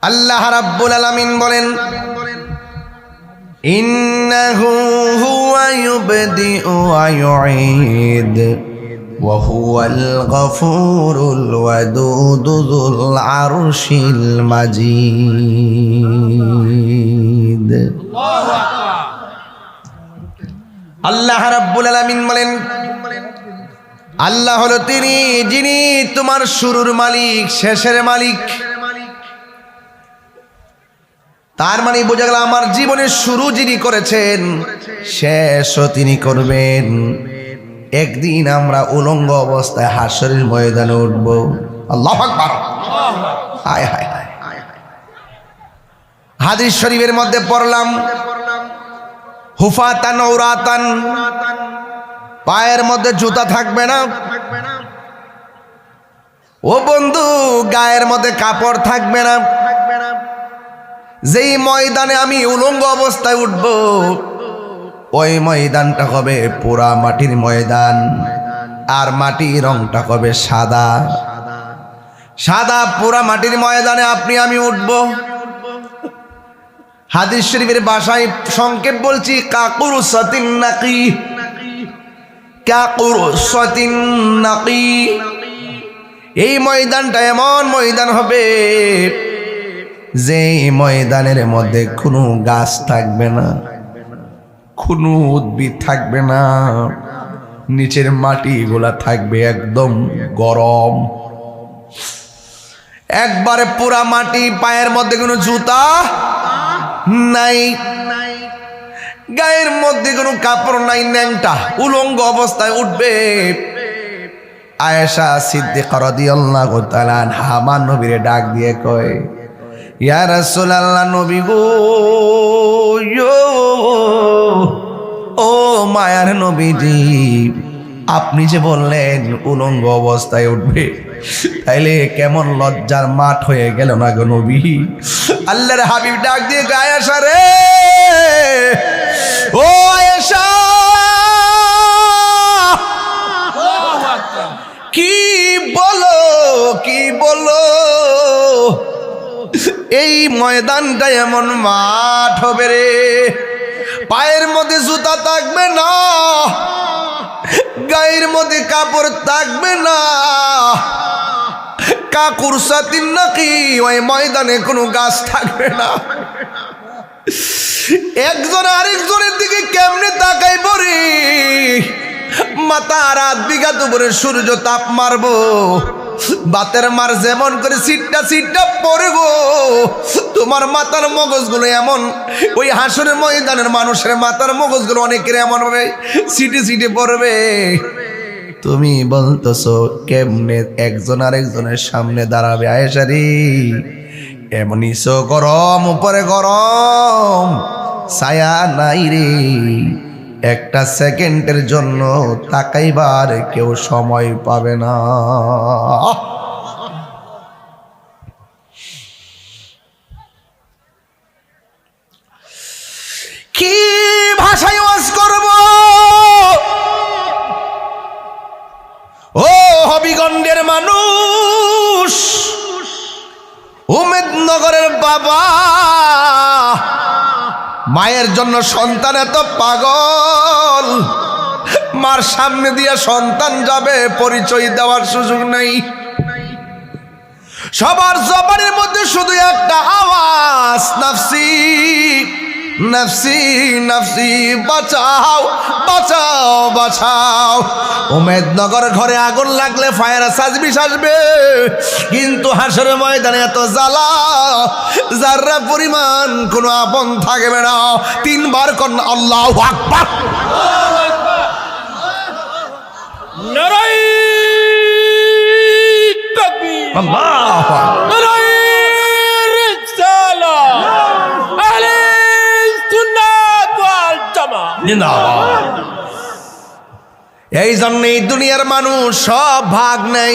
আল্লাহ রাব্বুল আলামিন বলেন, ইন্নাহু হুয়া ইউবদিউ ওয়া ইউঈদ ওয়া হুয়াল গফুরুল ওয়াদুদু যুল আরশিল মাজিদ। আল্লাহ রাব্বুল আলামিন বলেন, আল্লাহ হলো তিনি যিনি তোমার শুরুর মালিক, শেষের মালিক। তার মানে বোঝা গেল আমার জীবনের শুরু যিনি করেছেন, শেষও তিনি করবেন। একদিন আমরা উলঙ্গ অবস্থায় হাশরের ময়দানে উঠব। আল্লাহু আকবার। হায় হায় হায়। হাদিস শরীফের মধ্যে পড়লাম, হুফাতান উরাতান, পায়ের মধ্যে জুতা থাকবে না। ও বন্ধু, গায়ের মধ্যে কাপড় থাকবে না। যেই ময়দানে আমি উলঙ্গ অবস্থায় উঠব, ওই ময়দানটা হবে পুরা মাটির ময়দান, আর মাটির রংটা হবে সাদা সাদা। পুরা মাটির ময়দানে আপনি আমি উঠব। হাদিস শরীফের ভাষায় সংক্ষেপ বলছি, কাকুরসাতিন নাকি, কাকুরসাতিন নাকি। এই ময়দানটা এমন ময়দান হবে যে ময়দানের মধ্যে কোনো গাছ থাকবে না, কোনো উদ্ভিদ থাকবে না, নিচের মাটিগুলা থাকবে একদম গরম, একবারে পুরা মাটি। পায়ের মধ্যে কোনো জুতা নাই, গায়ের মধ্যে কোনো কাপড় নাই, ন্যাংটা উলঙ্গ অবস্থায় উঠবে। আয়েশা সিদ্দিকা রাদিয়াল্লাহু তাআলা আনহা আমার নবীরে ডাক দিয়ে কয়, ইয়া রাসূলুল্লাহ, নবী গো, ও মায়ার নবীজি, আপনি যে বললেন উলঙ্গ অবস্থায় উঠবে, তাইলে কেমন লজ্জার মাঠ হয়ে গেল না গো নবী। আল্লাহর হাবিব ডাক দিয়ে কয়, আয়েশা রে, ও আয়েশা, কি বলো কি বলো, এই ময়দানটা এমন মাঠ হবে রে, পায়ের মধ্যে জুতা থাকবে না, গায়ের মধ্যে কাপড় থাকবে না, কাকুরসাতিন নাকি, ওই ময়দানে কোনো গাছ থাকবে না। একজন আরেকজনের দিকে কেমনে তাকাই পড়ে, মাথা রাত বিঘাত উপরে সূর্য তাপ মারবো, বাতের মার যেমন করে সিটটা সিটটা পড়ে গো, তোমার মাথার মগজগুলো এমন, ওই হাসরের ময়দানের মানুষের মাথার মগজগুলো অনেকের এমন ভাবে সিটে সিটে পড়বে। তুমি বলতেছো কেমনে একজন আরেকজনের সামনে দাঁড়াবে? আয়েশা রে, এমনই সো গরম, উপরে গরম, ছায়া নাই রে, একটা সেকেন্ডের জন্য তাকাইবার কেউ সময় পাবে না। কি ভাষায় ওয়াজ করব? ও হবিগঞ্জের মানুষ, উমেদনগরের বাবা, মায়ের জন্য সন্তান এত পাগল, মার সামনে দিয়ে সন্তান যাবে, পরিচয় দেওয়ার সুযোগ নেই। সবার জবানের মধ্যে শুধু একটা আওয়াজ, নাফসি নাফসি নাফসি, বাঁচাও বাঁচাও বাঁচাও। উমেদনগর ঘরে আগুন লাগলে ফায়ার সার্ভিস আসবে, কিন্তু হাসরের ময়দানে এত জ্বালা, যারা পরিমাণ কোনো আপন থাকবে না। তিনবার কোন আল্লাহু আকবার। নারায়ে তাকবীর, আল্লাহু আকবার। নারায়ে রিসালাত, আহলে সুন্নাত ওয়াল জামাত জিন্দাবাদ। এই জন্যই দুনিয়ার মানুষ সব ভাগ নেই।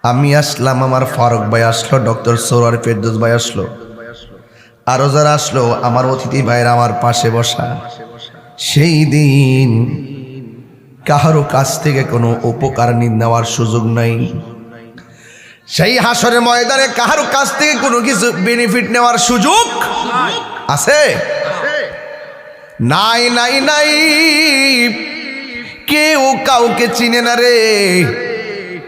আমি আসলাম, আমার ফারুক ভাই আসলো, ডক্টর সৌরার ফেরদৌস ভাই আসলো, আরো যারা আসলো, আমার অতিথি ভাইরা আমার পাশে বসা। সেই দিন কাহারো কাছ থেকে কোনো উপকার নেওয়ার সুযোগ নাই। সেই হাসরের ময়দানে কারো কাছ থেকে কোনো কিছু বেনিফিট নেওয়ার সুযোগ আছে? নাই নাই নাই, কেউ কাউকে চিনে না রে।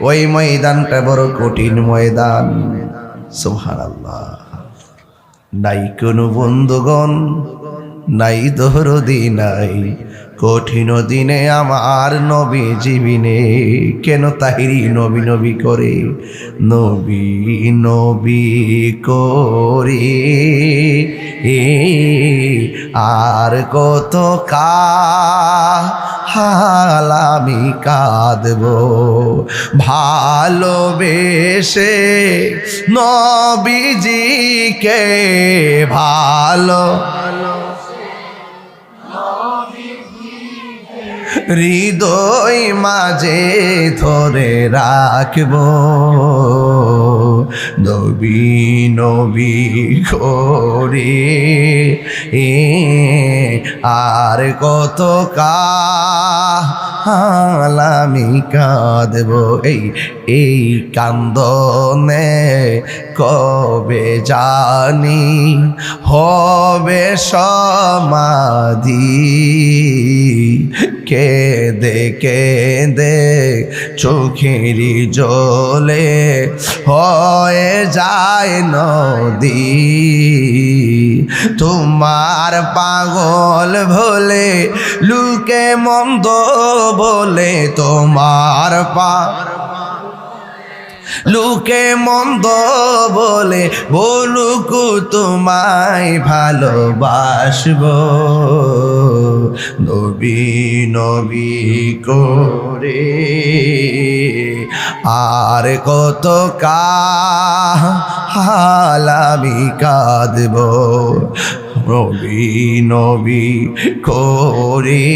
ওই ময়দানটা বড় কঠিন ময়দান। সুবহানাল্লাহ। নাই কোনো বন্ধুগণ, নাই দরদি নাই, কঠিন দিনে আমার নবী জীবিনে। কেন তাহিরি নবী নবী করে, নবী নবী করে আর কত কাল আমি কাঁদব, ভালোবেসে নবীজিকে ভালো হৃদয় মাঝে ধরে রাখব, নবী নবী করে আর কত কাল আমি কাঁদব। এই কান্দনে কবে জানি হবে সমাধি, কেঁদে কেঁদে চোখেরই জলে হয়ে যায় নদী। তোমার পাগল ভোলে লুকে মন্দ বলে, তোমার লুকে মন্দ বলে বলুক তোমায় ভালোবাসব, নবী নবী করে আর কত কাল আমি কাঁদব, নবী নবী করে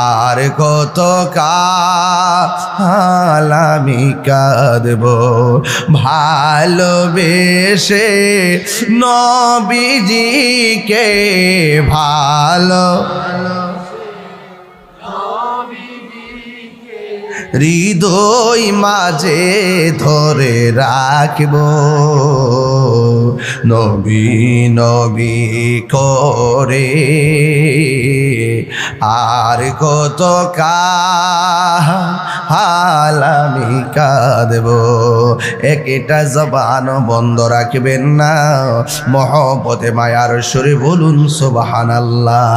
আর কত কাল আমি কাঁদব, ভালোবেসে নবীজিকে ভালো হৃদয় মাঝে ধরে রাখব, নবী নবী করে আর কত কাল আমি কাঁদব। একটা জবান বন্ধ রাখবেন না, মহব্বতে মায়ার সুরে বলুন সুবহানাল্লাহ।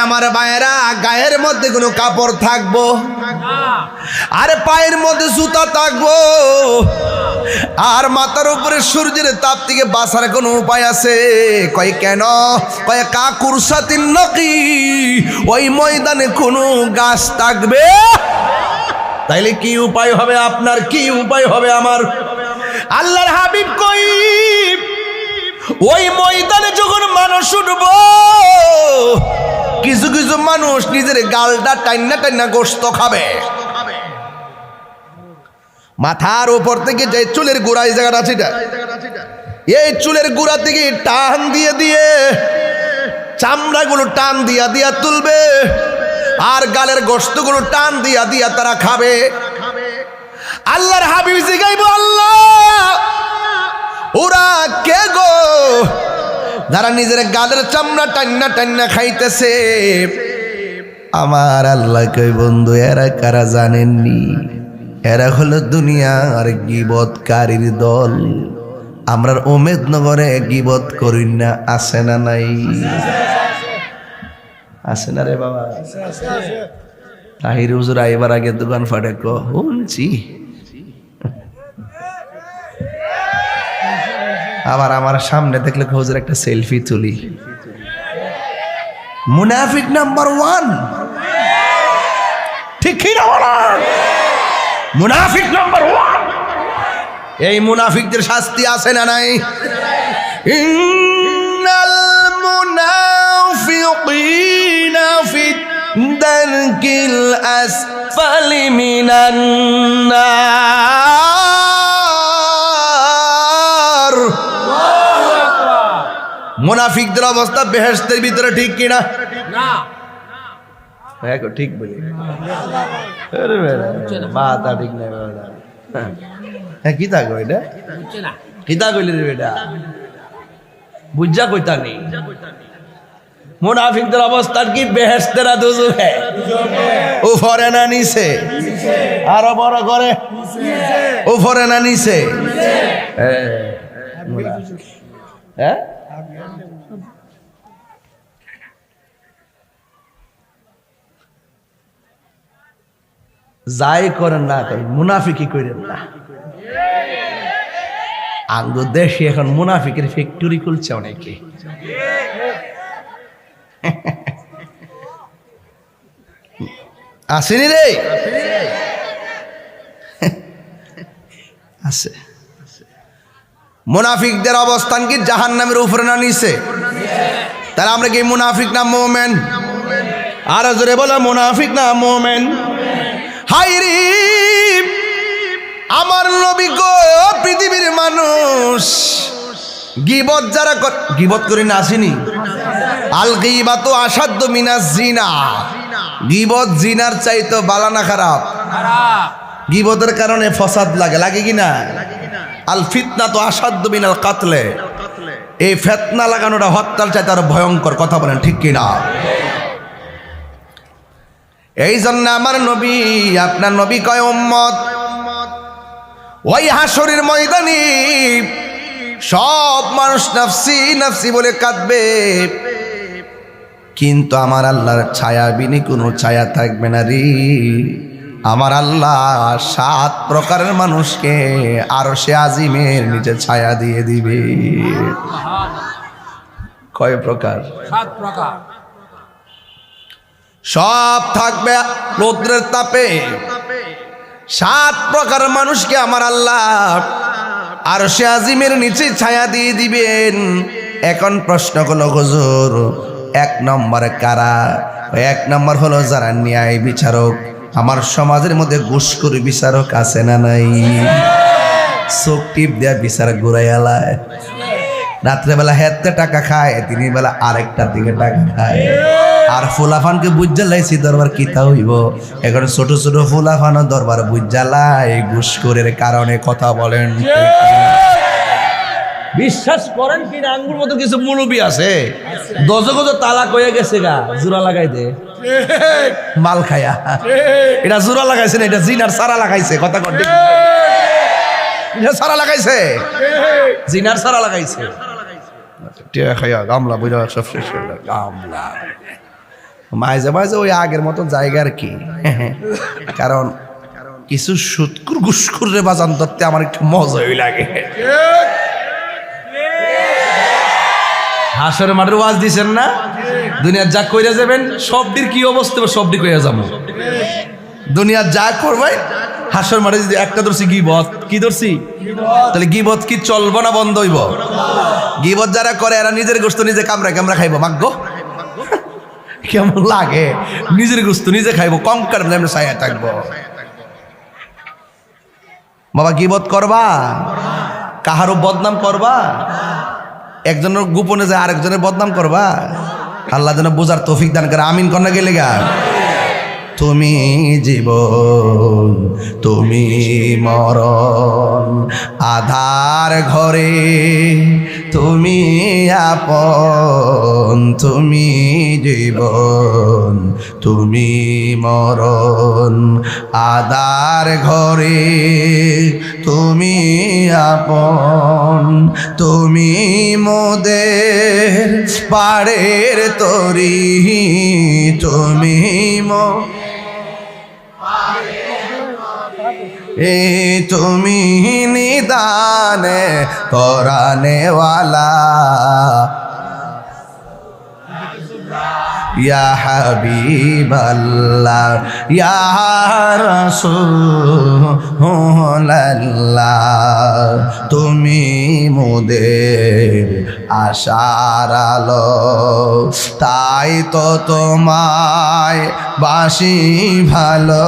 আমার ভাইয়েরা, গায়ের মধ্যে কোনো কাপড় থাকবো, আর পায়ের মধ্যে জুতা থাকবো, আর মাথার উপরে সূর্যের তাপ থেকে বাঁচার কোনো উপায় আছে? কয় কেন? কয় কাকুর সাথে নাকি ওই ময়দানে কোনো গাছ থাকবে? তাইলে কি উপায় হবে আপনার, কি উপায় হবে আমার? আল্লাহর হাবিব কই, ওই ময়দানে যখন মানুষ উঠব, কিছু কিছু মানুষ নিজের গালটা টাইনা টাইনা গোশত খাবে। মাথার উপর থেকে যে চুলের গোড়া, এই জায়গাটা আছে, এই চুলের গোড়া থেকে টান দিয়ে দিয়ে চামড়াগুলো টান দিয়া দিয়া তুলবে, আর গালের গোশতগুলো টান দিয়া দিয়া তারা খাবে। আল্লাহর হাবিব জিগাইব, আল্লাহ ওরা কে গো যারা নিজের গালের চামড়া টান্না টান্না খাইতেছে? আমার আল্লাহ কই, বন্ধু এরা কারা জানেননি? এরা হলো দুনিয়ার গীবতকারীর দল। আমরা উমেদনগরে গীবত করি না, আছে না নাই? আছে না রে বাবা? তাহির হুজুর আইবার আগে দোকান ফাটে শুনছি, আবার আমার সামনে দেখলে হুজুর একটা সেলফি তুলি। মুনাফিক নাম্বার 1, ঠিক কি না বলা? মুনাফিক নাম্বার 1। এই মুনাফিকদের শাস্তি আছে না নাই? ইন্নাল মুনাফিকিনা ফিদ দারকিল আসফালি মিনান নার। মুনাফিকদের অবস্থা বেহেশতের ভিতরে, ঠিক কিনা? না, ঠিক বলি। আরে বেড়া মাথা ঠিক নাই বেড়া হ্যাঁ কি থাকো এটা বুঝছে না কিতা কইলি রে বেটা বুঝা কইতা নেই মুনাফিকদের অবস্থা কি বেহেশতেরা দুজুকে উপরে না নিচে আরো বড় করে উপরে না নিচে হ্যাঁ যাই করেন না করেন মুনাফিকি করেন না আঙ্গু দেশে এখন মুনাফিকের ফ্যাক্টরি খুলছে অনেকে আসেনি রে আছে মুনাফিকদের অবস্থান কি জাহান্নামের উপরে না নিচে তাহলে আমরা কি মুনাফিক না মুমিন আর জোরে বলো মুনাফিক না মুমিন হায়রে আমার নবী গো পৃথিবীর মানুষ গীবত যারা গীবত করে না আসেনি আল গীবাতু আসাদ্দু মিনাজ জিনা গীবত জিনার চাইতো বালা না খারাপ গীবতের কারণে ফসাদ লাগে কি না আল ফিতনাতু আসাদ্দু মিনাল কাতলে এই ফিতনা লাগানোটা হত্যার চাইতে আরো ভয়ঙ্কর কথা বলেন ঠিক কি না এই জন্য আমার নবী আপনার নবী কয় উম্মত ওই হাসরের ময়দানে সব মানুষ নাফসি নাফসি বলে কাঁদবে কিন্তু আমার আল্লাহর ছায়া বিনি কোনো ছায়া থাকবে না রে আমার আল্লাহ 7 প্রকারের মানুষকে আরশে আজিমের নিচে ছায়া দিয়ে দিবে কয় প্রকার 7 প্রকার সব থাকবে রৌদ্রের তাপে 7 প্রকার মানুষকে আমার আল্লাহ আরশে আজিমের নিচে ছায়া দিয়ে দিবেন এখন প্রশ্ন হলো হুজুর 1 নম্বরে কারা 1 নম্বর হলো যারা ন্যায় বিচারক আমার সমাজের মধ্যে ঘুষখোর বিচারক আছে না নাই চোখ টিপ দেয়া বিচার ঘুরাইয়ালায় রাত্রেবেলা হেতে টাকা খায় দিনের বেলা আরেকটার দিকে টাকা খায় আর ফুলাফানকে বুঝালাইছি দরবার কিতা হইব এখন ছোট ছোট ফুলাফানো দরবার বুঝালাই ঘুষখোরের কারণে কথা বলেন বিশ্বাস করেন কি না আঙ্গুর মতো কিছু মুলবি আছে দজগজ তালাক হয়ে গেছে গা জোড়া লাগাই দে মাল খায়া এটা জোড়া লাগাইছে না এটা জিনার সারা লাগাইছে কথা কর এটা সারা লাগাইছে জিনার সারা লাগাইছে টিয়া খায়া গামলা বুঝা সব শেষ হলো গামলা মাঝে মাঝে ওই আগের মতো জায়গা আর কি কারণ কিছু সুৎকুর ঘুষখুর রে বাজান ধরতে আমার একটু মজাই লাগে হাসরের মাঠের ওয়াজ দিছেন না দুনিয়ার যা কইরা যাবেন সবদির কি অবস্থা সবদি কইরা যাবো দুনিয়ার যা করবে হাসর মাঠে যদি একটা ধরছি গীবত কি ধরছি তাহলে গীবত কি চলবো না বন্ধ হইব গীবত যারা করে এরা নিজের গোশত নিজে কামড়া কামড়া খাইব মাগ্য কেমন লাগে নিজের গোশত নিজে খাইব কঙ্কার আমরা ছায়া থাকবো বাবা গীবত করবা কাহারও বদনাম করবা একজনের গোপনে যায় আরেকজনের বদনাম করবা আল্লাহ যেন বোঝার তৌফিক দান করে আমিন কন্যা গেলে গা তুমি জীবন তুমি মরণ আধার ঘরে তুমি আপন তুমি জীবন তুমি মরণ আধার ঘরে তুমি আপন তুমি মোদের পাড়ের তরি তুমি তুমি নিদানে করানে ওয়ালা ইয়া হাবিবাল্লাহ ইয়া রাসূলুল্লাহ তুমি মোদের আশার আলো তাই তো তোমায় বাসি ভালো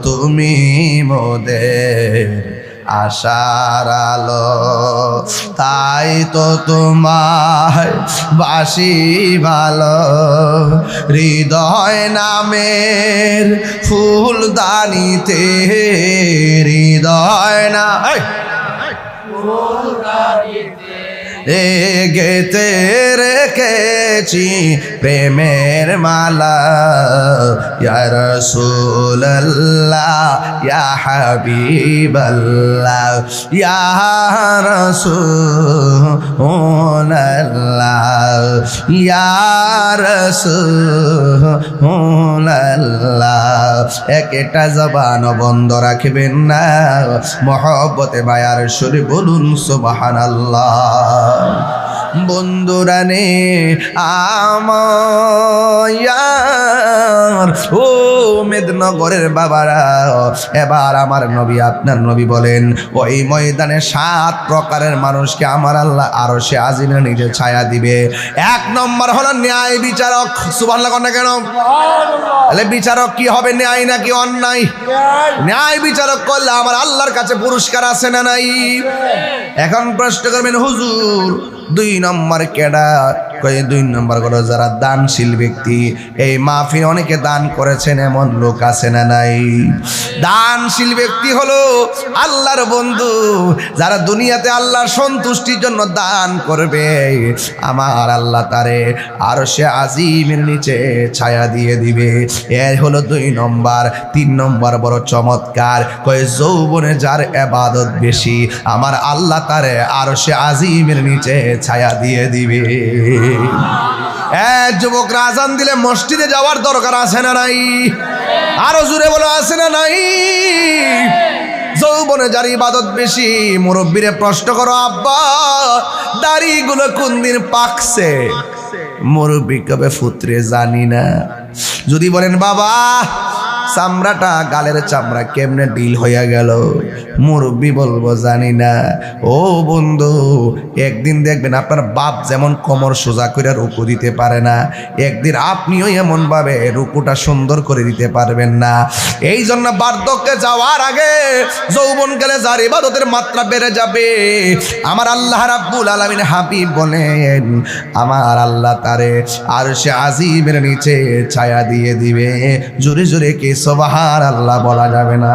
তুমি মোদের আশার আলো। তাই তো তোমায় বাসি ভালো, হৃদয় নামের ফুলদানিতে, হৃদয় না গেতে রেখেছি প্রেমের মালা। ইয়া রাসূলুল্লাহ ইয়া হাবিবাল্লাহ ইয়া রাসূলুল্লাহ ইয়া রাসূলুল্লাহ। একটা জবান বন্ধ রাখবেন না, মহব্বতে বায়ার সুরে বলুন সুবহানাল্লাহ। বন্ধুরা নে আমার, ও মেদিনীনগরের বাবারা, এবার আমার নবী আপনার নবী বলেন ওই ময়দানে 7 প্রকারের মানুষকে আমার আল্লাহ আরশে আজিমের নিজে ছায়া দিবে। 1 নম্বর হলো ন্যায় বিচারক। সুবহানাল্লাহ না কেন? তাহলে বিচারক কি হবে, ন্যায় নাকি অন্যায়? ন্যায় বিচারক করলে আমার আল্লাহর কাছে পুরস্কার আছে না নাই? এখন প্রশ্ন করবেন হুজুর 2 নম্বর কেডা? কই 2 নম্বর হলো যারা দানশীল ব্যক্তি। এই মাহফিলে অনেকে দান করেছেন, এমন লোক আছে না নাই? দানশীল ব্যক্তি হলো আল্লাহর বন্ধু, যারা দুনিয়াতে আল্লাহর সন্তুষ্টির জন্য দান করবে, আমার আল্লাহ তারে আরশে আজিমের নিচে ছায়া দিয়ে দিবে। এর হলো 2 নম্বর। 3 নম্বর বড় চমৎকার, কই যৌবনে যার ইবাদত বেশি, আমার আল্লাহ তারে আরশে আজিমের নিচে ছায়া দিয়ে দিবে। যুবকরা আজান দিলে মসজিদে যাওয়ার দরকার আছে না নাই? আরো জোরে বলো আছে না নাই? যৌবনে যার ইবাদত বেশি, মুরব্বীরে প্রশ্ন করো আব্বা দাড়িগুলো কোন দিন পাকছে? মুরব্বী কবে ফুতরে জানি না। যদি বলেন বাবা চামড়াটা, গালের চামড়া কেমনে ডিল হইয়া গেল, মুরব্বী বলবো জানি না। ও বন্ধু, একদিন দেখবেন আপনার বাপ যেমন কোমর সোজা করে রুকু দিতে পারে না, একদিন আপনিও এমন ভাবে রুকুটা সুন্দর করে দিতে পারবেন না। এই জন্য বার্ধক্যে যাওয়ার আগে যৌবন গেলে যার ইবাদতের মাত্রা বেড়ে যাবে, আমার আল্লাহ রাব্বুল আলামিন হাবিব বলেন আমার আল্লাহ তারে আরশে আজিমের নিচে ছায়া দিয়ে দিবে। জোরে জোরে কি সুবহানাল্লাহ বলা যাবে না?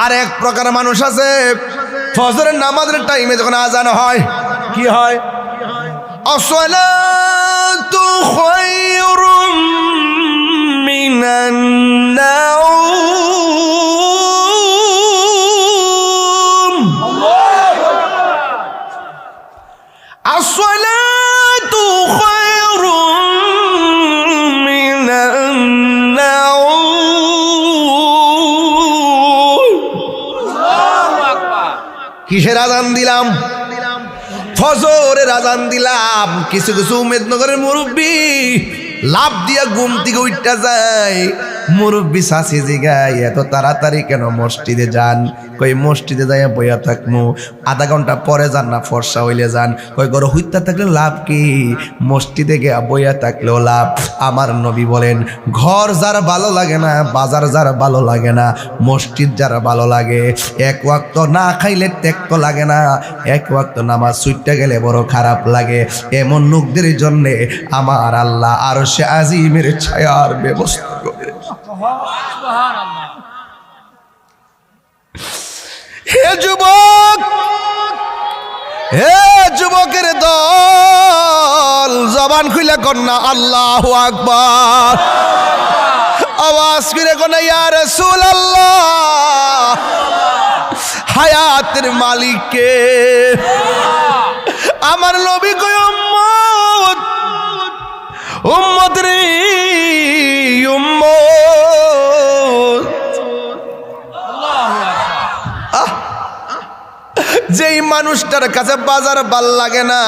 আর এক প্রকার মানুষ আছে, ফজরের নামাজের টাইমে যখন আজান হয় কি হয়? আসসালাতু খায়রুম মিনান নাওম, আসসালাতু খায়রুম মিনান নাওম। কিসের আজান দিলাম? ফজরের আজান দিলাম। কিছু কিছু মেদিনীনগরের মুরব্বী লাভ দিয়া ঘুম থেকে উঠতে যায়। মুরব্বী শাসি জিগায় এত তাড়াতাড়ি কেন মসজিদে যান? কই মসজিদে যাইয়া বইয়া থাকমু, আধা ঘন্টা পরে যান না ফর্সা হইলে যান। কই ঘরে হইতে থাকলে লাভ কি? মসজিদে গিয়া বইয়া থাকলেও লাভ। আমার নবী বলেন ঘর যার ভালো লাগে না, বাজার যার ভালো লাগে না, মসজিদ যার ভালো লাগে, 1 ওয়াক্ত না খাইলে ত্যাক্ত লাগে না, 1 ওয়াক্ত নামাজ ছুটতে গেলে বড় খারাপ লাগে। এমন লোকদের জন্যে আমার আল্লাহ আরশে আজিমের ছায়ার ব্যবস্থা করে। হে যুবক, হে যুবকের দল, জবান খুলে কন্যা আল্লাহু আকবার, আওয়াজ করে কন্যা ইয়া রাসূলুল্লাহ। হায়াতের মালিক কে? আমার নবী কই উম্মত, উম্মত রে উম্মত। যেই মানুষটার কাছে বাজার ভাল লাগে না,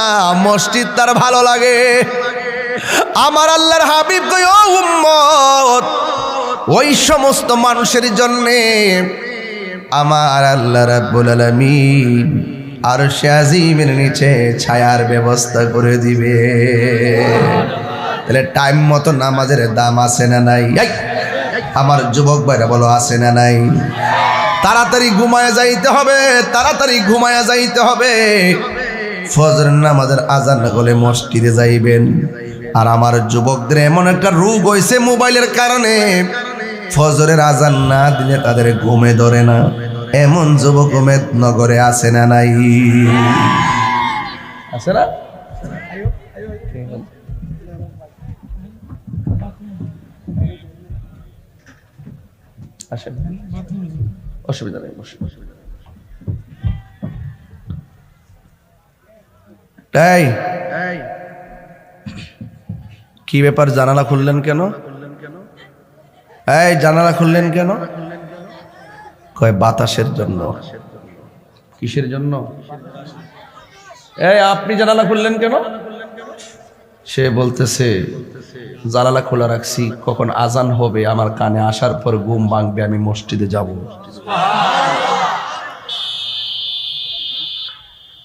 মসজিদ তার ভালো লাগে। আমার আল্লাহর হাবিব কই ও উম্মত, ওই সমস্ত মানুষের জন্যে আমার আল্লাহ রাব্বুল আলামিন আরশে আজিমের নিচে ছায়ার ব্যবস্থা করে দিবে। তাহলে টাইম মতো নামাজের দাম আছে না নাই? আমার যুবক ভাইরা বলো আছে না নাই? তাড়াতাড়ি ঘুমায় যাইতে হবে, তাড়াতাড়ি ঘুমায় যাইতে হবে। ফজর নামাজের আজান হলে মসজিদে যাইবেন। আর আমার যুবকদের এমন একটা রোগ হয়েছে মোবাইলের কারণে, ফজরের আজান না দিলে তাদের ঘুমে ধরে না। এমন যুবক নগরে আছে না নাই? আছে না? অসুবিধা নেই, তাই কি ব্যাপার? জানালা খুললেন কেন? এই জানালা খুললেন কেন? কয় বাতাসের জন্য। কিসের জন্য? এই আপনি জানালা খুললেন কেন? সে বলতেছে জানালা খোলা রাখছি, কখন আজান হবে আমার কানে আসার পর ঘুম ভাঙবে, আমি মসজিদে যাব।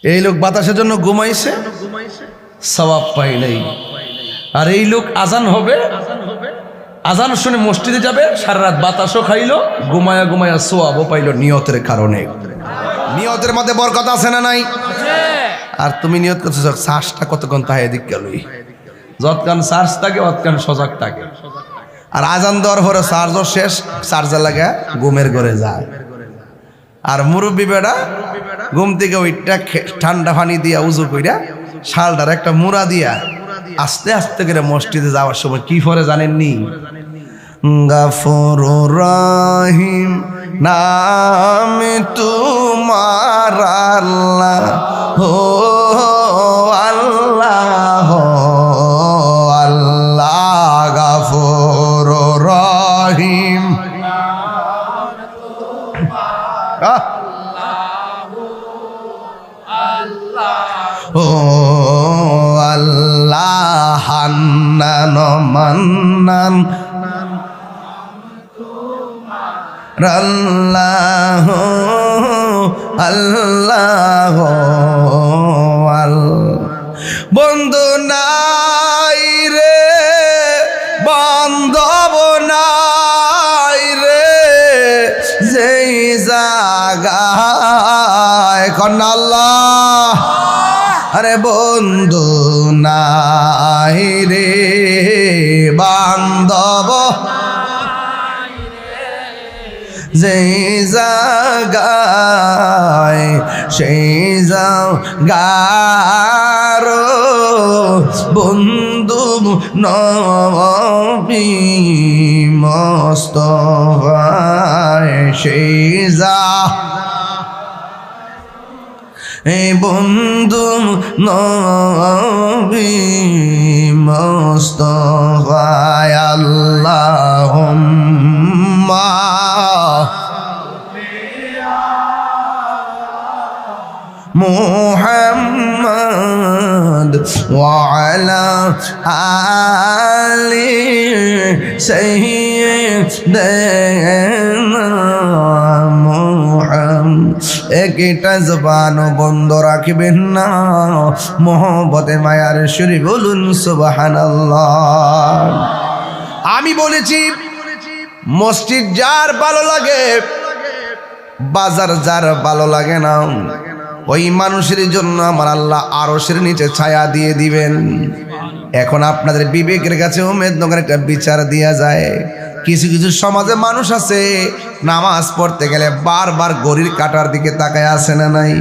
এই লোক বাতাসের জন্য ঘুমাইছে, সওয়াব পাই নাই। আর এই লোক আজান হবে, আজান শুনে মসজিদে যাবে, সারা রাত বাতাসও খাইলো, ঘুমায়া ঘুমায়া সওয়াবও পাইলো নিয়তের কারণে। নিয়তের মধ্যে বরকত আছে না নাই? আর তুমি নিয়ত করতেছ শ্বাসটা কতক্ষণ তাহে দিক গেলই, যতক্ষণ চার্জ থাকে অতক্ষণ সজাগ থাকে। আর আজান দেওয়ার পরে চার্জও শেষ, চার্জার লাগা ঘুমের ঘরে যায়। আর মুরব্বী বেড়া ঘুম থেকে ওইটা ঠান্ডা পানি দিয়া উজু কইরা শালটার একটা মুড়া দিয়া আস্তে আস্তে করে মসজিদে যাওয়ার সময় কি পরে জানেননি? গাফুরুর রহিম নাম তোমার আল্লাহ, হো আল্লাহ, আল্লাহ গাফুরুর রহিম। ও আল্লাহ হান্নান মান্নান, আল্লাহ আল্লাহ বন্ধু নাই রে, বান্ধব নাই রে, যেই জায়গায় কন্যা আল্লাহ। আরে বন্ধু নাই রে, বান্ধব যেই জায়গায়, সেই জায়গার বন্ধু নবী মুস্তাফায়, সেই এই বন্ধু নবী মুস্তাফায়। আল্লাহুম্মা মুহাম্মদ ওয়া আলা আলি সাইয়্যিদিনা মুহাম্মদ। একটা জবান বন্ধ রাখবেন না, মোহব্বতে মায়ার সুরে বলুন সুবহানাল্লাহ। আমি বলেছি মসজিদ যার ভালো লাগে, বাজার যার ভালো লাগে না, ওই মানুষের জন্য আমার আল্লাহ আরশের নিচে ছায়া দিয়ে দিবেন। এখন আপনাদের বিবেকের কাছে উমেদনগর একটা বিচার দেয়া যায়। কিছু কিছু সমাজে মানুষ আছে নামাজ পড়তে গেলে বারবার ঘড়ির কাঁটার দিকে তাকায় আছে না নাই?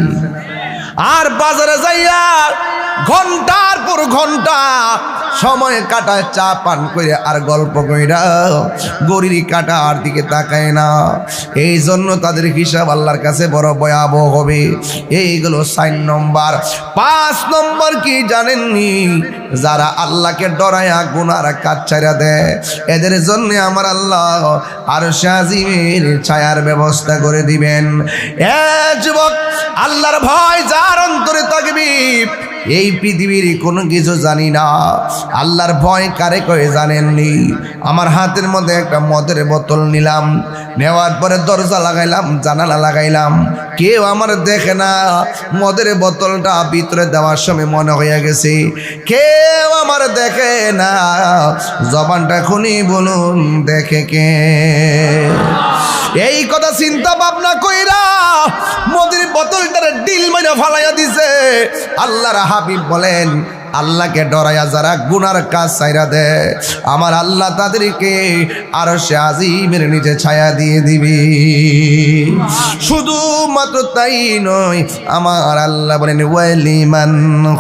আর বাজারে যাইয়া ঘন্টার পর ঘন্টা সময় কাটায়, চা পান করে আর গল্প কইরা ঘড়ির কাঁটার দিকে তাকায় না। এই জন্য তাদের হিসাব আল্লাহর কাছে বড় ভয়াবহ হবে। এইগুলো 4 নম্বর। 5 নম্বর কি জানেননি? যারা আল্লাহকে ডরায়া গুনার কাজ ছাইরা দেয়, এদের জন্য আমার আল্লাহ আরশে আজিমের ছায়ার ব্যবস্থা করে দিবেন। যুবক, আল্লাহর ভয় যার অন্তরে থাকবে, এই পৃথিবীর কোনো কিছু জানি না। আল্লাহর ভয় কারে কয়ে জানেননি? আমার হাতের মধ্যে একটা মদের বোতল নিলাম, নেওয়ার পরে দরজা লাগাইলাম, জানালা লাগাইলাম, কেউ আমার দেখে না। মদের বোতলটা ভিতরে দেওয়ার সময় মনে হয়ে গেছে কেউ আমার দেখে না। জবানটা খুনি বলুন দেখে কে? এই কথা চিন্তা ভাবনা কইরা মদির বোতলটারে ডিল মাইরা ফালাইয়া দিছে। আল্লাহর হাবিব বলেন, আল্লাহকে ডরাইয়া যারা গুনার কাজ ছাইরা দেয়, আমার আল্লাহ তাদেরকে আরশে আজিমের নিচে ছায়া দিয়ে দিবি। শুধু মাত্র তাই নয়, আমার আল্লাহ বলেন ওয়ালিমান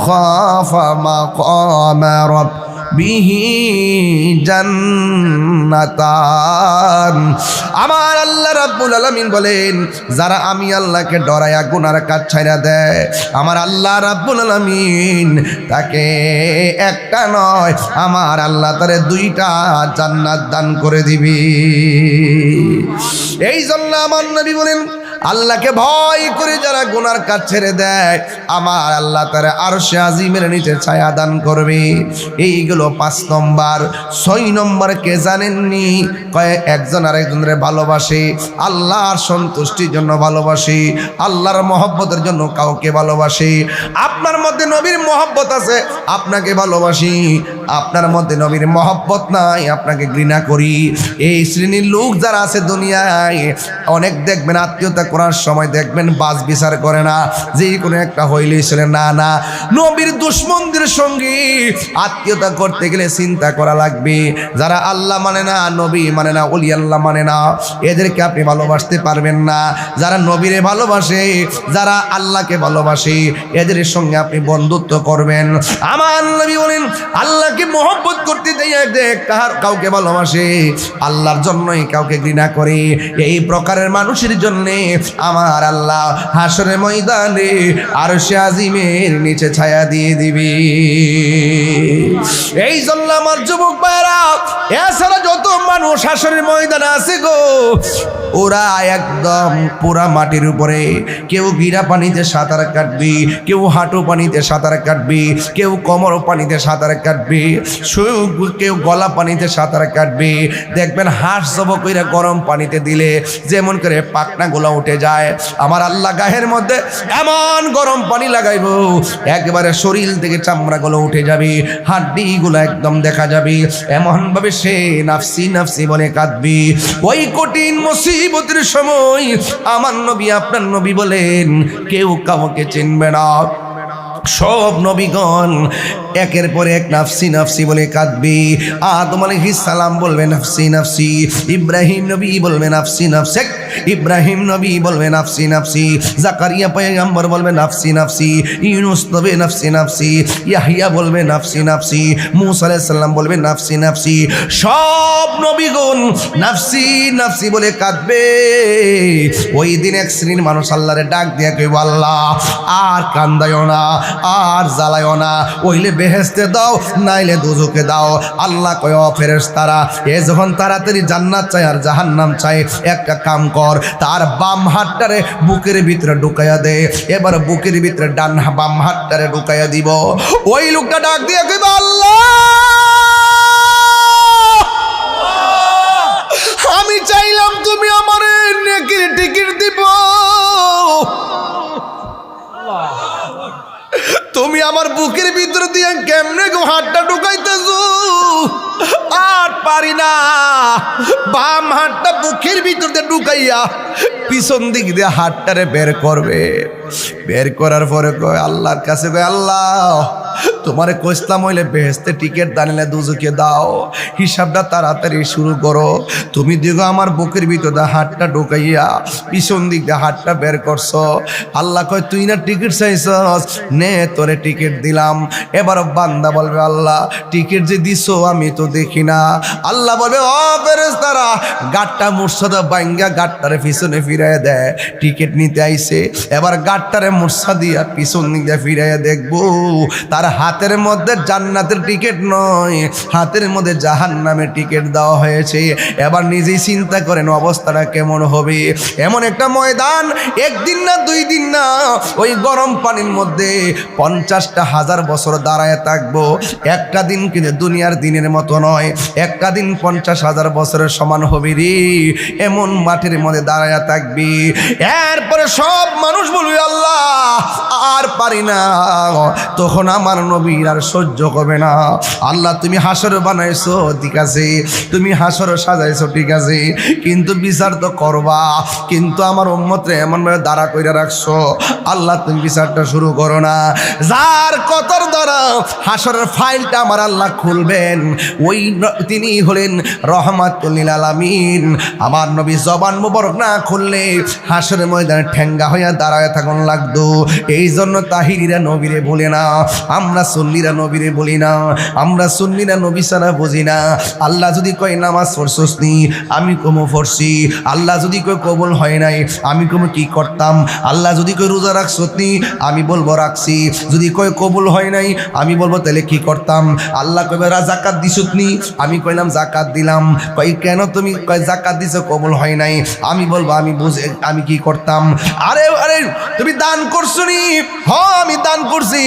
খাফা মাকামা রাব্বিহি জান্নাতান। আমার আল্লাহ রাব্বুল আলামিন বলেন, যারা আমি আল্লাহকে ডরাইয়া গুনার কাজ ছাইরা দেয়, আমার আল্লাহ রাব্বুল আলামিন তাকে একটা নয়, আমার আল্লাহ তারে দুইটা জান্নাত দান করে দিবি। এই জন্য আমার নবী বলেন, আল্লাহকে ভয় করে যারা গুনার কাজ ছেড়ে দেয়, আমার আল্লাহ তারা আরশে আজিমের নিচে ছায়া দান করবে। এইগুলো 5 নম্বর। 6 নম্বর কে জানেননি? কয় একজন আরেকজনের ভালোবাসে, আল্লাহর সন্তুষ্টির জন্য ভালোবাসে, আল্লাহর মহব্বতের জন্য কাউকে ভালোবাসে। আপনার মধ্যে নবীর মহব্বত আছে, আপনাকে ভালোবাসি। আপনার মধ্যে নবীর মহব্বত নাই, আপনাকে ঘৃণা করি। এই শ্রেণীর লোক যারা আছে দুনিয়ায়, অনেক দেখবেন আত্মীয়তা করার সময় দেখবেন বাস বিচার করে না, যে কোনো একটা হইলেই ছিল না না। নবীর দুশমনদের সঙ্গে আত্মীয়তা করতে গেলে চিন্তা করা লাগবে। যারা আল্লাহ মানে না, নবী মানে না, ওলি আল্লাহ মানে না, এদেরকে আপনি ভালোবাসতে পারবেন না। যারা নবীরে ভালোবাসে, যারা আল্লাহকে ভালোবাসে, এদের সঙ্গে আপনি বন্ধুত্ব করবেন। আমার নবী বলেন, আল্লাহকে মহব্বত করতে যাইয়া দেখ কাউকে ভালোবাসে, আল্লাহর জন্যই কাউকে ঘৃণা করে। এই প্রকারের মানুষের জন্যে আমার আল্লাহ হাসরের ময়দানে আরশে আজিমের নিচে ছায়া দিয়ে দিবি। এই জন্য আমার যুবক ভাইরা, এছাড়া যত মানুষ হাসরের ময়দানে আছে গো, ওরা একদম পুরা মাটির উপরে, কেউ গিরা পানিতে সাঁতার কাটবি, কেউ হাঁটু পানিতে সাঁতার কাটবি, কেউ কোমর পানিতে সাঁতার কাটবি, কেউ গলা পানিতে সাঁতার কাটবি। দেখবেন হাঁস জব কইরা গরম পানিতে দিলে যেমন করে পাখনাগুলো উঠে যায়, আমার আল্লাহ গায়ের মধ্যে এমন গরম পানি লাগাইব, একবারে শরীর থেকে চামড়াগুলো উঠে যাবে, হাড্ডিগুলো একদম দেখা যাবে। এমন ভাবে সে নাফসি নাফসি বলে কাঁদবি। ওই কঠিন মুসিবতের সময় আমার নবী, আপনার নবী বলেন, কেউ কাউকে চিনবে না। সব নবীগণ একের পর এক নাফসি নাফসি বলে কাঁদবে। আদম আলাইহিস সালাম বলবে নাফসি নাফসি, ইব্রাহিম নবী বলবে নাফসি নাফসি, ইব্রাহিম নবী বলবে নাফসি নাফসি, জাকারিয়া পয়গম্বর বলবে নাফসি নাফসি, ইউনূস নবী নাফসি নাফসি, ইয়াহইয়া বলবে নাফসি নাফসি, মূসা আলাইহিস সালাম বলবে নাফসি নাফসি। সব নবীগণ নাফসি নাফসি বলে কাঁদবে। ওই দিন এক শ্রেণীর মানুষ আল্লাহরে ডাক দিয়া কইব, আল্লাহ আর কান্দায়ও না, আর জ্বালায়ও না, ওইলে বেহেশতে দাও, নাইলে দোজখে দাও। আল্লাহ কয়, ও ফেরেশতারা, এ যখন তাড়াতাড়ি জান্নাত চাই আর জাহান্নাম চাই, একটা কাম কর, তার বাম হাতটারে বুকের ভিতরে ঢুকাইয়া দে। এবার বুকের ভিতরে বাম হাতটারে ঢুকাইয়া দিব। ওই লোকটা ডাক দিয়ে কইবে, আল্লাহ আমি চাইলাম তুমি আমার নেকির টিকিট দিব, তুমি আমার বুকের ভিতর দিয়ে কেমনে গো হাতটা ঢুকাইতেছো? আর পারি না। বাম হাতটা বুকের ভিতর দিয়ে ঢুকাইয়া পিছন দিক দিয়ে হাতটারে বের করবে। বের করার পরে কয় আল্লাহর কাছে, কয় আল্লাহ তোমারে কইসলাম হইলে বেহেশতে টিকিট দানিলে দুজকে দাও, হিসাবটা তাড়াতাড়ি শুরু করো। তুমি দেখো আমার বুকের ভিতরে হাতটা ঢুকাইয়া পিছন দিক দিয়ে হাতটা বের করছো। আল্লাহ কয়, তুই না টিকিট চাইছস, নে তোরে টিকিট দিলাম। এবার বান্দা বলবে, আল্লাহ টিকিট যে দিছো আমি তো দেখি না। আল্লাহ বলবে, ও ফেরেশতারা, গাটটা মুর্শদা বাইঙ্গা গাটটারে পিছনে ফিরাইয়া দেয়, টিকিট নিতে আইছে। এবার গাটটারে মুর্শা দিয়া পিছন দিক দিয়ে ফিরাইয়া দেখবো, তার হাতের মধ্যে জান্নাতের টিকিট নয়, হাতের মধ্যে জাহান্নামের টিকিট দেওয়া হয়েছে। এবার নিজেই চিন্তা করেন অবস্থাটা কেমন হবে। এমন একটা ময়দান, একদিন না 2 দিন না, ওই গরম পানির মধ্যে 50টা হাজার বছর দাঁড়ায় থাকবো। একটা দিন কিন্তু দুনিয়ার দিনের মতো নয়, একটা দিন 50,000 বছরের সমান হবে রে। এমন মাটির মধ্যে দাঁড়ায় থাকবি। এরপরে সব মানুষ বলবে, আল্লাহ আর পারি না। তখন আমার নবী নবীর আর সহ্য হবে না। আল্লাহ তুমি হাসর বানাইছো ঠিক আছে, তুমি হাসর সাজাইছো ঠিক আছে, কিন্তু বিচার তো করবা, কিন্তু আমার উম্মতরে এমন ভাবে দাঁড়া কইরা রাখছো, আল্লাহ তুমি বিচারটা শুরু করো না। যার কতর দ্বারা হাসরের ফাইলটা আমার আল্লাহ খুলবেন, ওই তিনি হলেন রহমাতুল লিল আলামিন। আমার নবী জবান মুবারক না খুললে হাসরের ময়দানে ঠেঙ্গা হইয়া দাঁড়ায় থাকুন লাগতো। এই জন্য তাহিরিরা নবীরে বলে না, আমরা সুন্নিরা নবীরে বলি না, আমরা সুন্নিরা নবী ছাড়া বুঝি না। আল্লাহ যদি কয় নামাজ পড়ছস নি, আমি কমো পড়ছি। আল্লাহ যদি কয় কবুল হয় নাই, আমি কমো কি করতাম। আল্লাহ যদি কয় রোজা রাখছত নি, আমি বলবো রাখছি। যদি কয় কবুল হয় নাই, আমি বলবো তাহলে কি করতাম। আল্লাহ কইবে জাকাত দিছত নি, আমি কইলাম জাকাত দিলাম। কই কেন তুমি কয় জাকাত দিছো কবুল হয় নাই, আমি বলবো আমি বুঝে আমি কি করতাম। আরে আরে তুমি দান করছো নি, হ্যাঁ আমি দান করছি।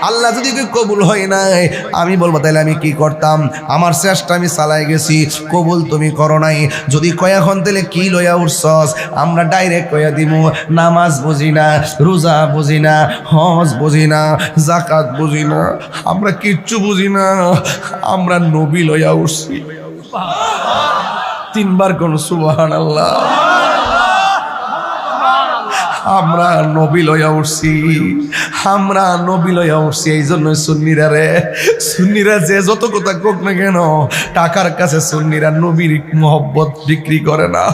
আল্লাহ যদি কয় কবুল হয় নাই, আমি বলবো তাহলে আমি কি করতাম। আমার চেষ্টা আমি চালাই গেছি, কবুল তুমি করো নাই। যদি কয় এখন তাহলে কি লইয়া উঠছস, আমরা ডাইরেক্ট কইয়া দিমু নামাজ বুঝি না, রোজা বুঝি না, হজ বুঝি না, জাকাত বুঝি না, আমরা কিচ্ছু বুঝি না, আমরা নবী লইয়া উঠছি। তিনবার কোন সুবহানাল্লাহ। আমরা নবী লইয়া উঠছি, আমরা নবী লইয়া উঠছি। এই জন্য সুন্নিরা রে, সুন্নিরা যে যত কথা কোক না কেন, টাকার কাছে সুন্নিরা নবীর মহব্বত বিক্রি করে না।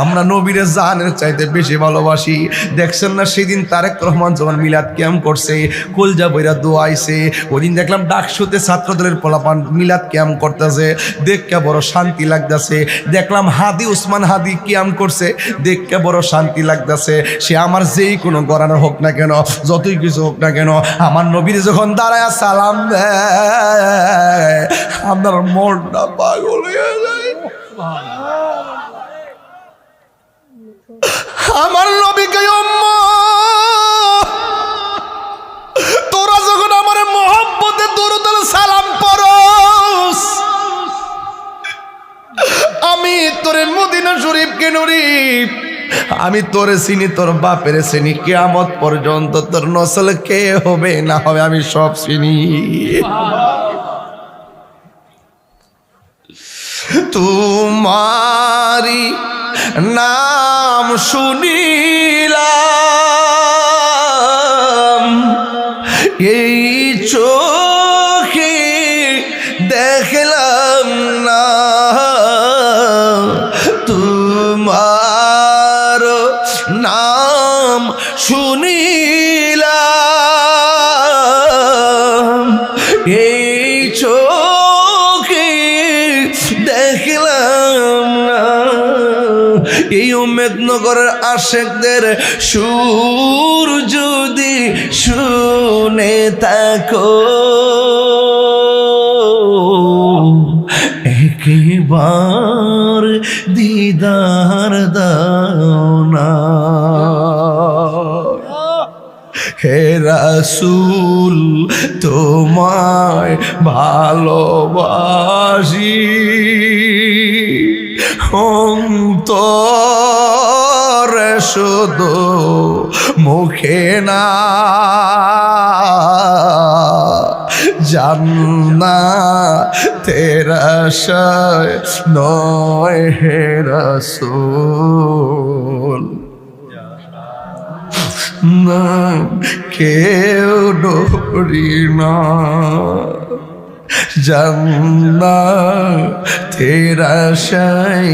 আমরা নবীরে জানের চাইতে বেশি ভালোবাসি। দেখছেন না সেদিন তারেক রহমান যখন মিলাদ ক্যাম্প করছে, কলজা বইরা দোয়াইছে, ওদিন দেখলাম ডাকসুতে ছাত্রদলের পোলাপান মিলাদ ক্যাম্প করতেছে, দেখকে বড় শান্তি লাগতেছে। দেখলাম হাদি উসমান হাদি ক্যাম্প করছে, দেখকে বড় শান্তি লাগতেছে। সে আমার যেই কোনো গরানো হোক না কেন, যতই কিছু হোক না কেন, আমার নবীর যখন দাঁড়ায় সালাম দেয়, আপনার মনটা পাগল হয়ে যায়। আমার নবীকে তোরা যখন আমার মোহাব্বতে দরুদ সালাম পড়স, আমি তোরে মদিনা শরীফকে নুরি, আমি তোরে চিনি, তোর বাপের চিনি, কিয়ামত পর্যন্ত তোর নসল কে হবে না হবে আমি সব চিনি। তোমারি নাম শুনিলাম, এই চোখে দেখলাম না, তোমার নাম শুনিলাম, এই চোখে দেখলাম না। এই উম্মেদনগরের আশেকদের সুর যদি শুনে থাকো, একবার দিদার দাও না। হে রাসূল তোমায় ভালোবাসি, অন্তরে শুধু মুখে না, জান্নাতের আশায় নয় হে রাসূল, না কেউ ডরি না, জান্নাতের আশায়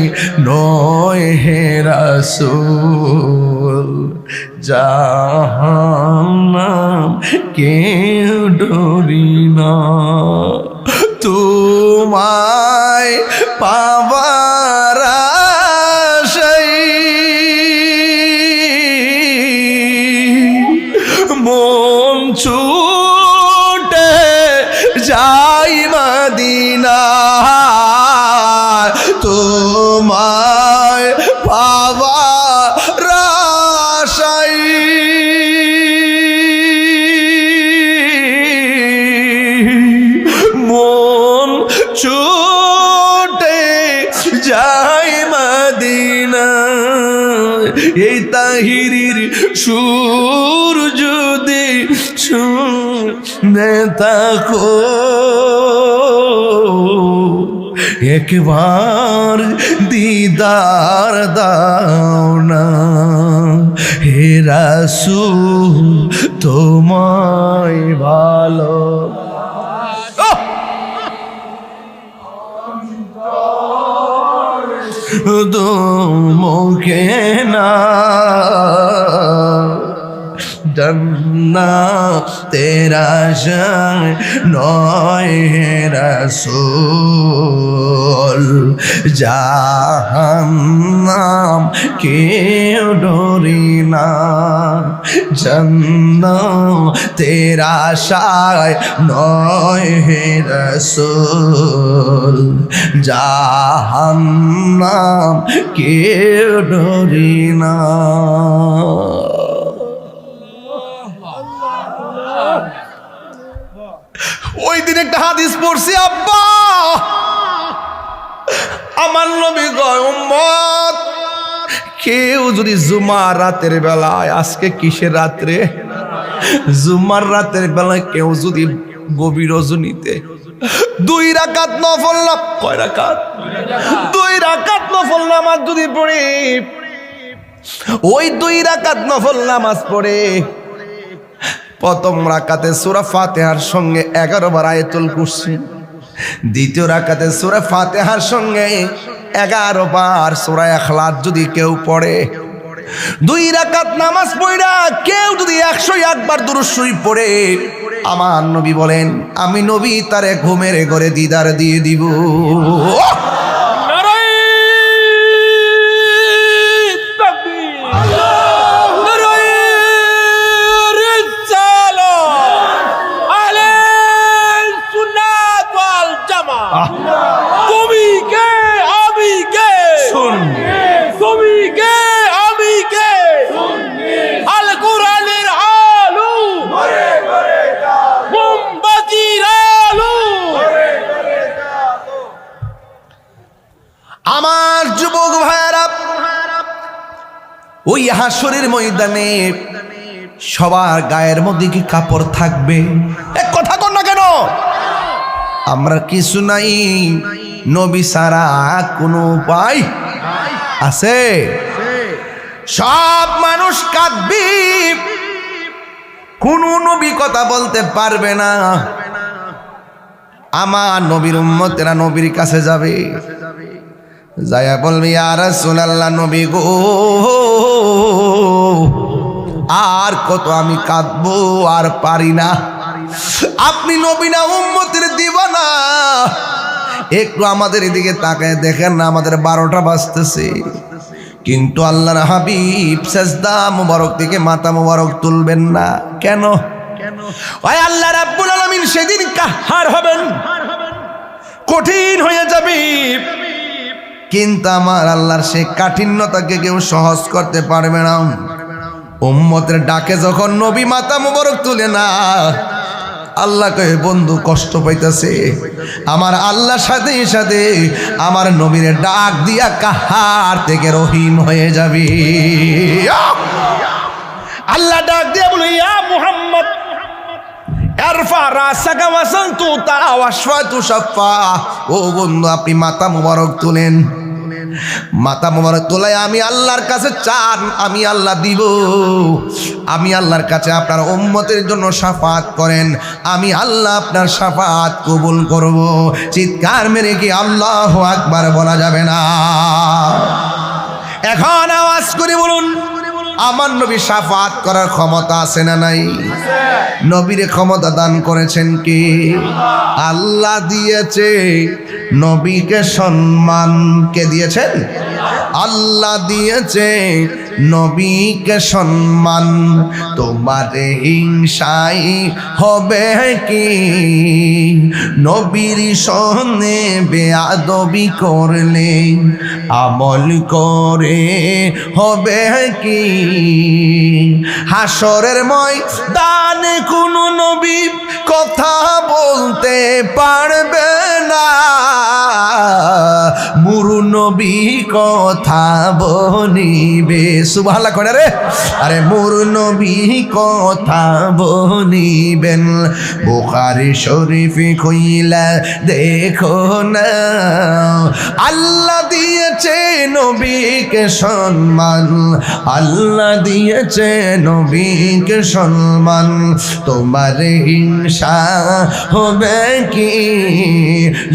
নয় হে রাসূল, জাহান্নাম কেউ ডরি না। তোমায় পাবার আশায় মন ছুটে যাই মদিনা, তোমায় পাবার আশায় মন ছুটে যাই মদিনা। এই তাহিরির সুর যদি শুনে থাকো একবার দিদার দাও না হে রাসূল তোমায় ভালো মুখে না তেরা নয় হে রাসূল জাহান্নাম কেউ ডরি না জান্নাতের আশায় নয় হে রাসূল জাহান্নাম কেউ ডরি না। ওই দিন একটা হাদিস পড়ছি আব্বা আমার নবী কয় উম্মত কেউ যদি জুমার রাতের বেলায় আজকে কিসের রাত্রে জুমার রাতের বেলায় কেউ যদি গভীর রজনীতে 2 রাকাত নফল না কয় রাকাত 2 রাকাত নফল নামাজ যদি পড়ে ওই 2 রাকাত নফল নামাজ পড়ে প্রথম রাকাতে সূরা ফাতিহার সঙ্গে 11 বার আয়াতুল কুরসি দ্বিতীয় রাকাতে সূরা ফাতিহার সঙ্গে 11 বার সূরা ইখলাস যদি কেউ পড়ে 2 রাকাত নামাজ পড়া কেউ যদি 101 বার দুরূদ শরীফ পড়ে আমার নবী বলেন আমি নবী তারে ঘুমের ঘরে দিদার দিয়ে দিব। তুমি কে আমি কে তুমি কে আমি কে আল কোরআনের আলো মোমবাতির আলো আমার যুবক ভাইরা ওই হাসরের ময়দানে সবার গায়ের মধ্যে কি কাপড় থাকবে? এক কথা কর না কেন? আমরা কিছু নাই, নবী ছাড়া কোনো উপায় আছে? সব মানুষ কাঁদবে, কোন নবী কথা বলতে পারবে না। আমার নবীর উম্মতেরা নবীর কাছে যাবে, যায়া বলবে ইয়া রাসূলুল্লাহ নবী গো আর কত আমি কাঁদবো, আর পারি না। আপনি নবী না উম্মতের দিবানা, একটু আমাদের এদিকে তাকায় দেখেন না, আমাদের 12টা বাজতেছে কিন্তু আল্লাহর হাবিব সিজদা মুবারক থেকে মাথা মুবারক তুলবেন না কেন? ওই আল্লাহ রাব্বুল আলামিন সেদিন কাহার হবেন, কঠিন হয়ে যাবে, কিন্তু আমার আল্লাহর সেই কাঠিন্যতাকে কেউ সহজ করতে পারবে না। উম্মতের ডাকে যখন নবী মাথা মুবারক তুলে না, আল্লাহ কয়ে বন্ধু কষ্ট পাইতেছে, আমার আল্লাহর সাথে সাথে আমার নবীর ডাক দিয়া কাহার থেকে রহিম হয়ে যাবে। আল্লাহ ডাক দিয়া বলে ইয়া মুহাম্মদ আরফা রাসাকা ওয়াসান তুতা ওয়াশফা তুশাফা। ও বন্ধু আপনি মাথা মুবারক তুলেন, মাথা মোবারক তোলায় আমি আল্লাহর কাছে চান, আমি আল্লাহ দিব। আমি আল্লাহর কাছে আপনার উম্মতের জন্য শাফাত করেন, আমি আল্লাহ আপনার শাফাত কবুল করব। চিৎকার মেরে কি আল্লাহু আকবার বলা যাবে না? এখন আওয়াজ করে বলুন, আমার নবী শাফাত করার ক্ষমতা আছে না নাই? নবীর ক্ষমতা দান করেছেন কি? আল্লাহ দিয়েছে। নবীকে সম্মান কে দিয়েছেন? আল্লাহ দিয়েছে নবীকে সম্মান। তোমার হিংসাই হবে কি? নবীর সনে বেয়াদবি করলে আমল করে হবে কি? হাসরের ময়দানে কোনো নবী কথা বলতে পারবে না। মুরু নবী কথা বনিবে সুবহানাল্লাহ কয় না রে আরে মুরু নবী কথা বনিবেন বুখারী শরীফে কইলা দেখো না আল্লাহ দিয়েছে নবীকে সম্মান আল্লাহ দিয়েছে নবীকে সম্মান তোমার হিংসা হবে কি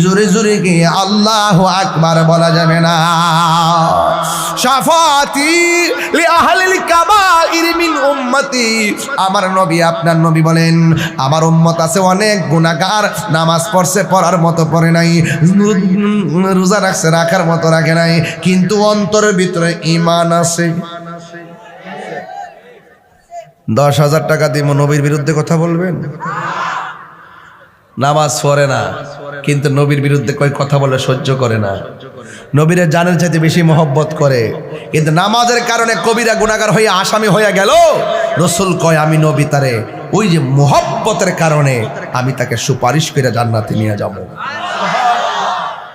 জোরে জোরে কি আল্লাহু আকবার বলা যাবে না শাফাতি লি আহলিল কাবাইর মিন উম্মতি আমার নবী আপনার নবী বলেন আমার উম্মত আছে অনেক গুনাহগার নামাজ পড়ছে পড়ার মতো পড়ে নাই রোজা রাখছে রাখার মতো রাখে নাই কিন্তু অন্তরের ভিতরে ঈমান আছে 10,000 টাকা দিব নবীর বিরুদ্ধে কথা বলবেন নামাজ পড়ে না কিন্তু নবীর বিরুদ্ধে কয় কথা বলে সহ্য করে না নবীরে জানের চাইতে বেশি মহব্বত করে কিন্তু নামাজের কারণে কবিরা গুনাহগার হয়ে আসামি হয়ে গেল রাসূল কয় আমি নবী তারে ওই যে মহব্বতের কারণে আমি তাকে সুপারিশ করে জান্নাতে নিয়ে যাব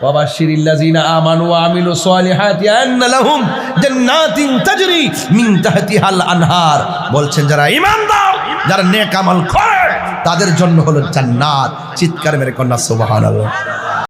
ওয়াবাশশিরিল্লাযিনা আমানু ওয়া আমিলুস সালিহাতি আন্না লাহুম জান্নাতিন তাজরি মিন তাহতিহাল আনহার বলছেন যারা ঈমানদার যারা নেক আমল করে তাদের জন্য হলো জান্নাত চিৎকার মেরে কন্যা সুবহানাল্লাহ